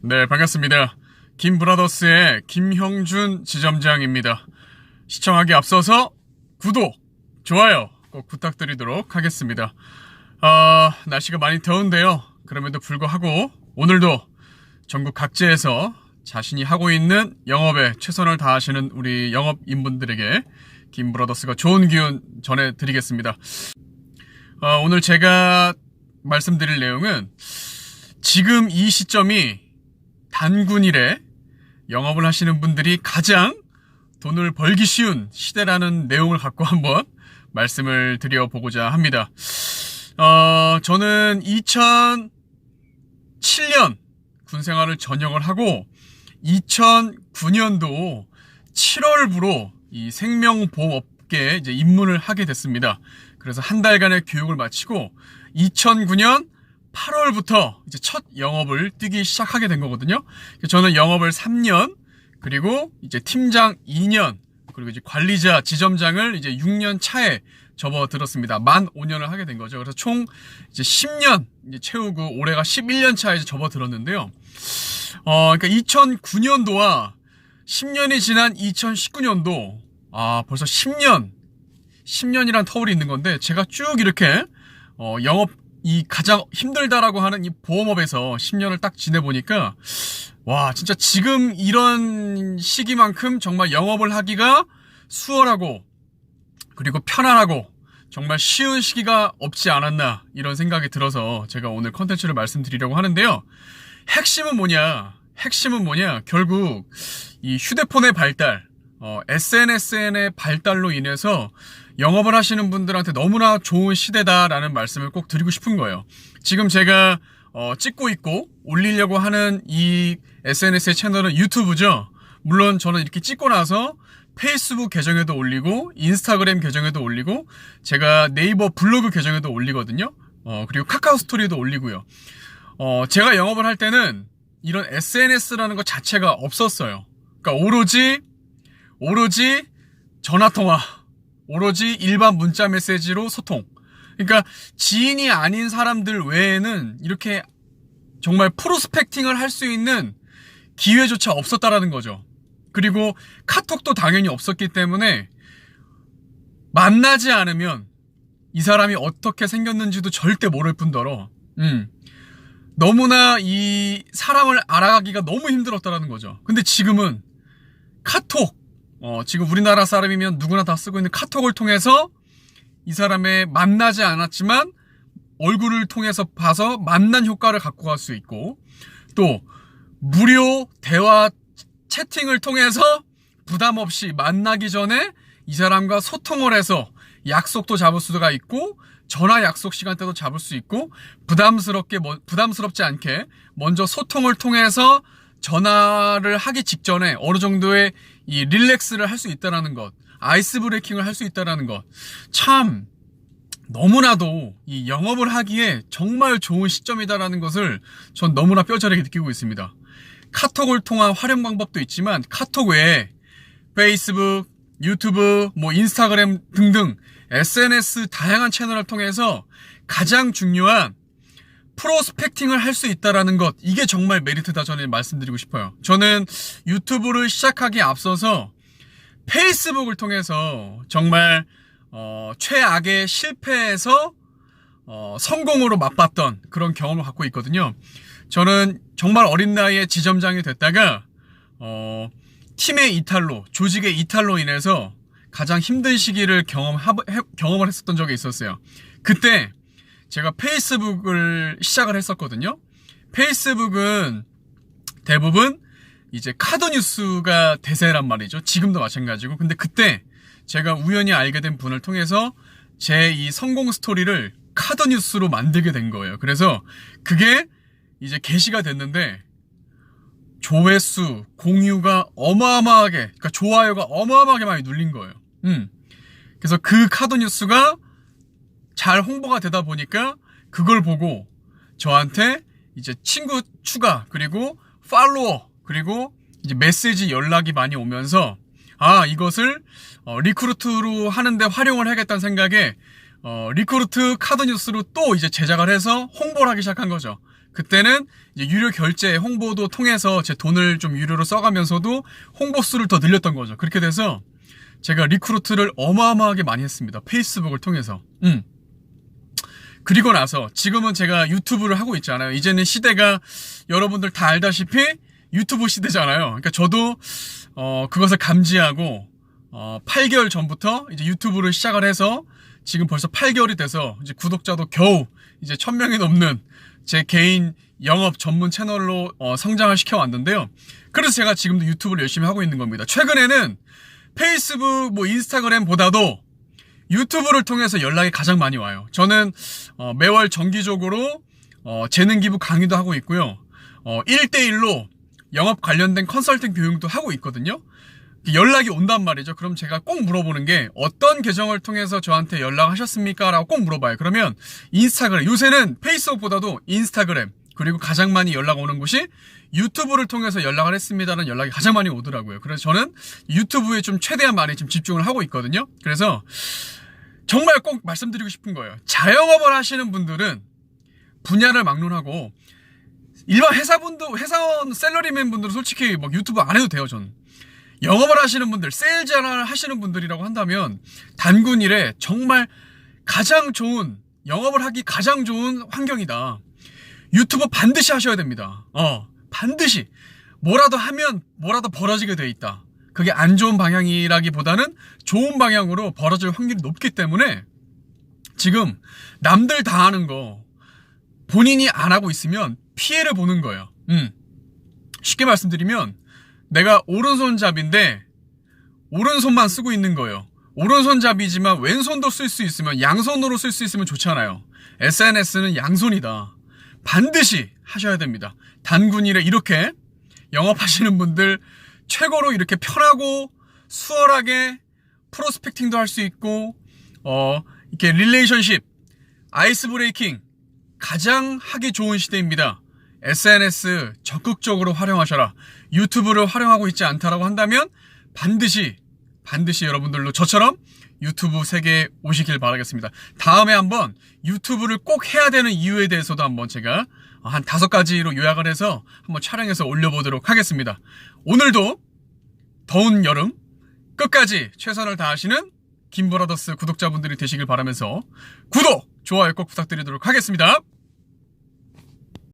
네, 반갑습니다. 김브라더스의 김형준 지점장입니다. 시청하기 앞서서 구독, 좋아요 꼭 부탁드리도록 하겠습니다. 날씨가 많이 더운데요. 그럼에도 불구하고 오늘도 전국 각지에서 자신이 하고 있는 영업에 최선을 다하시는 우리 영업인분들에게 김브라더스가 좋은 기운 전해드리겠습니다. 오늘 제가 말씀드릴 내용은 지금 이 시점이 단군일에 영업을 하시는 분들이 가장 돈을 벌기 쉬운 시대라는 내용을 갖고 한번 말씀을 드려보고자 합니다. 저는 2007년 군생활을 전역을 하고 2009년도 7월부로 이 생명보험업계에 이제 입문을 하게 됐습니다. 그래서 한 달간의 교육을 마치고 2009년 8월부터 이제 첫 영업을 뛰기 시작하게 된 거거든요. 저는 영업을 3년, 그리고 이제 팀장 2년, 그리고 이제 관리자, 지점장을 이제 6년 차에 접어들었습니다. 만 5년을 하게 된 거죠. 그래서 총 이제 10년 이제 채우고 올해가 11년 차에 이제 접어들었는데요. 그러니까 2009년도와 10년이 지난 2019년도, 벌써 10년이란 터울이 있는 건데, 제가 쭉 이렇게, 영업, 이 가장 힘들다라고 하는 이 보험업에서 10년을 딱 지내보니까, 와, 진짜 지금 이런 시기만큼 정말 영업을 하기가 수월하고, 그리고 편안하고, 정말 쉬운 시기가 없지 않았나, 이런 생각이 들어서 제가 오늘 컨텐츠를 말씀드리려고 하는데요. 핵심은 뭐냐, 결국, 이 휴대폰의 발달, SNS의 발달로 인해서 영업을 하시는 분들한테 너무나 좋은 시대다라는 말씀을 꼭 드리고 싶은 거예요. 지금 제가 찍고 있고 올리려고 하는 이 SNS의 채널은 유튜브죠. 물론 저는 이렇게 찍고 나서 페이스북 계정에도 올리고 인스타그램 계정에도 올리고 제가 네이버 블로그 계정에도 올리거든요. 그리고 카카오 스토리도 올리고요. 제가 영업을 할 때는 이런 SNS라는 것 자체가 없었어요. 그러니까 오로지 전화통화, 오로지 일반 문자 메시지로 소통. 그러니까 지인이 아닌 사람들 외에는 이렇게 정말 프로스펙팅을 할 수 있는 기회조차 없었다라는 거죠. 그리고 카톡도 당연히 없었기 때문에 만나지 않으면 이 사람이 어떻게 생겼는지도 절대 모를 뿐더러 너무나 이 사람을 알아가기가 너무 힘들었다라는 거죠. 근데 지금은 카톡, 지금 우리나라 사람이면 누구나 다 쓰고 있는 카톡을 통해서 이 사람의 만나지 않았지만 얼굴을 통해서 봐서 만난 효과를 갖고 갈 수 있고, 또 무료 대화 채팅을 통해서 부담 없이 만나기 전에 이 사람과 소통을 해서 약속도 잡을 수가 있고, 전화 약속 시간대도 잡을 수 있고, 부담스럽지 않게 먼저 소통을 통해서 전화를 하기 직전에 어느 정도의 이 릴렉스를 할 수 있다는 것, 아이스 브레이킹을 할 수 있다는 것, 참 너무나도 이 영업을 하기에 정말 좋은 시점이다라는 것을 전 너무나 뼈저리게 느끼고 있습니다. 카톡을 통한 활용 방법도 있지만 카톡 외에 페이스북, 유튜브, 인스타그램 등등 SNS 다양한 채널을 통해서 가장 중요한 프로스펙팅을 할 수 있다라는 것, 이게 정말 메리트다 저는 말씀드리고 싶어요. 저는 유튜브를 시작하기에 앞서서 페이스북을 통해서 정말 최악의 실패에서 성공으로 맛봤던 그런 경험을 갖고 있거든요. 저는 정말 어린 나이에 지점장이 됐다가 팀의 이탈로, 조직의 이탈로 인해서 가장 힘든 시기를 경험을 했었던 적이 있었어요. 그때 제가 페이스북을 시작을 했었거든요. 페이스북은 대부분 이제 카드 뉴스가 대세란 말이죠. 지금도 마찬가지고. 근데 그때 제가 우연히 알게 된 분을 통해서 제 이 성공 스토리를 카드 뉴스로 만들게 된 거예요. 그래서 그게 이제 게시가 됐는데 조회수, 공유가 어마어마하게, 그러니까 좋아요가 어마어마하게 많이 눌린 거예요. 그래서 그 카드 뉴스가 잘 홍보가 되다 보니까 그걸 보고 저한테 이제 친구 추가, 그리고 팔로워, 그리고 이제 메시지 연락이 많이 오면서 이것을 리크루트로 하는데 활용을 하겠다는 생각에 리크루트 카드 뉴스로 또 이제 제작을 해서 홍보를 하기 시작한 거죠. 그때는 이제 유료 결제 홍보도 통해서 제 돈을 좀 유료로 써가면서도 홍보 수를 더 늘렸던 거죠. 그렇게 돼서 제가 리크루트를 어마어마하게 많이 했습니다. 페이스북을 통해서. 그리고 나서 지금은 제가 유튜브를 하고 있잖아요. 이제는 시대가 여러분들 다 알다시피 유튜브 시대잖아요. 그러니까 저도 그것을 감지하고 8개월 전부터 이제 유튜브를 시작을 해서 지금 벌써 8개월이 돼서 이제 구독자도 겨우 이제 1000명이 넘는 제 개인 영업 전문 채널로 성장을 시켜왔는데요. 그래서 제가 지금도 유튜브를 열심히 하고 있는 겁니다. 최근에는 페이스북, 뭐 인스타그램보다도 유튜브를 통해서 연락이 가장 많이 와요. 저는 매월 정기적으로 재능 기부 강의도 하고 있고요. 1대1로 영업 관련된 컨설팅 교육도 하고 있거든요. 연락이 온단 말이죠. 그럼 제가 꼭 물어보는 게 어떤 계정을 통해서 저한테 연락하셨습니까? 라고 꼭 물어봐요. 그러면 인스타그램, 요새는 페이스북보다도 인스타그램, 그리고 가장 많이 연락 오는 곳이 유튜브를 통해서 연락을 했습니다라는 연락이 가장 많이 오더라고요. 그래서 저는 유튜브에 좀 최대한 많이 좀 집중을 하고 있거든요. 그래서 정말 꼭 말씀드리고 싶은 거예요. 자영업을 하시는 분들은 분야를 막론하고 일반 회사원 샐러리맨 분들은 솔직히 막 유튜브 안 해도 돼요. 저는 영업을 하시는 분들, 세일즈 하시는 분들이라고 한다면 단군 일에 정말 가장 좋은, 영업을 하기 가장 좋은 환경이다. 유튜브 반드시 하셔야 됩니다. 반드시 뭐라도 하면 뭐라도 벌어지게 돼 있다. 그게 안 좋은 방향이라기보다는 좋은 방향으로 벌어질 확률이 높기 때문에 지금 남들 다 하는 거 본인이 안 하고 있으면 피해를 보는 거예요. 쉽게 말씀드리면 내가 오른손잡인데 오른손만 쓰고 있는 거예요. 오른손잡이지만 왼손도 쓸 수 있으면, 양손으로 쓸 수 있으면 좋잖아요. SNS는 양손이다. 반드시 하셔야 됩니다. 단군일에 이렇게 영업하시는 분들 최고로 이렇게 편하고 수월하게 프로스펙팅도 할 수 있고 이렇게 릴레이션십, 아이스 브레이킹 가장 하기 좋은 시대입니다. SNS 적극적으로 활용하셔라. 유튜브를 활용하고 있지 않다라고 한다면 반드시 여러분들도 저처럼 유튜브 세계에 오시길 바라겠습니다. 다음에 한번 유튜브를 꼭 해야 되는 이유에 대해서도 한번 제가 한 5가지로 요약을 해서 한번 촬영해서 올려보도록 하겠습니다. 오늘도 더운 여름 끝까지 최선을 다하시는 김브라더스 구독자분들이 되시길 바라면서 구독, 좋아요 꼭 부탁드리도록 하겠습니다.